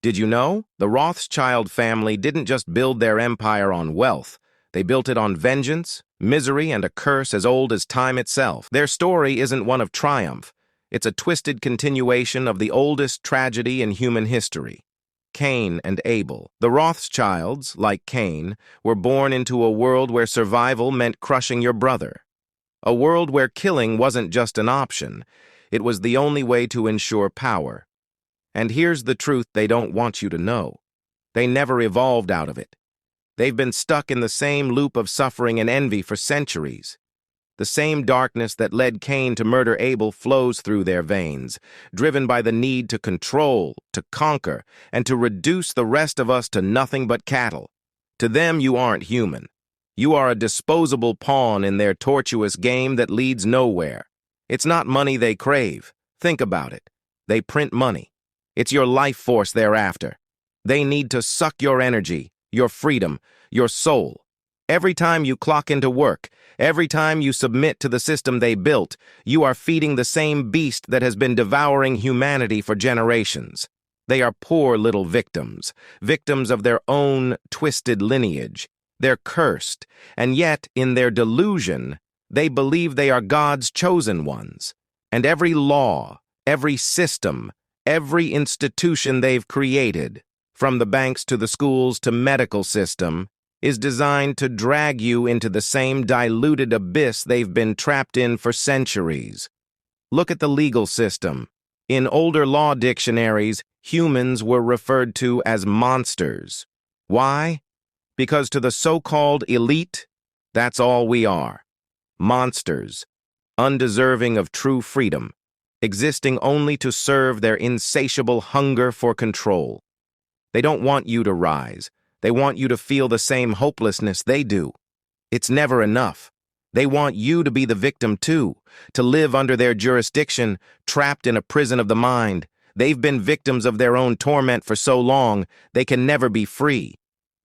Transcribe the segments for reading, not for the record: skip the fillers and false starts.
Did you know? The Rothschild family didn't just build their empire on wealth. They built it on vengeance, misery, and a curse as old as time itself. Their story isn't one of triumph. It's a twisted continuation of the oldest tragedy in human history. Cain and Abel. The Rothschilds, like Cain, were born into a world where survival meant crushing your brother. A world where killing wasn't just an option. It was the only way to ensure power. And here's the truth they don't want you to know. They never evolved out of it. They've been stuck in the same loop of suffering and envy for centuries. The same darkness that led Cain to murder Abel flows through their veins, driven by the need to control, to conquer, and to reduce the rest of us to nothing but cattle. To them, you aren't human. You are a disposable pawn in their tortuous game that leads nowhere. It's not money they crave. Think about it. They print money. It's your life force they're after. They need to suck your energy, your freedom, your soul. Every time you clock into work, every time you submit to the system they built, you are feeding the same beast that has been devouring humanity for generations. They are poor little victims, victims of their own twisted lineage. They're cursed, and yet, in their delusion, they believe they are God's chosen ones. And every law, every system, every institution they've created, from the banks to the schools to medical system, is designed to drag you into the same diluted abyss they've been trapped in for centuries. Look at the legal system. In older law dictionaries, humans were referred to as monsters. Why? Because to the so-called elite, that's all we are. Monsters, undeserving of true freedom, existing only to serve their insatiable hunger for control. They don't want you to rise. They want you to feel the same hopelessness they do. It's never enough. They want you to be the victim too, to live under their jurisdiction, trapped in a prison of the mind. They've been victims of their own torment for so long, they can never be free.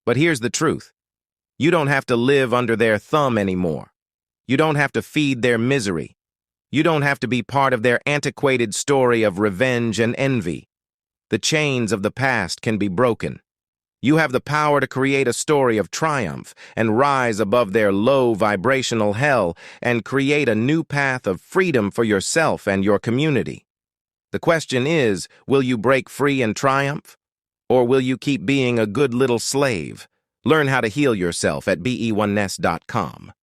But here's the truth. You don't have to live under their thumb anymore. You don't have to feed their misery. You don't have to be part of their antiquated story of revenge and envy. The chains of the past can be broken. You have the power to create a story of triumph and rise above their low vibrational hell and create a new path of freedom for yourself and your community. The question is, will you break free and triumph? Or will you keep being a good little slave? Learn how to heal yourself at be1ness.com.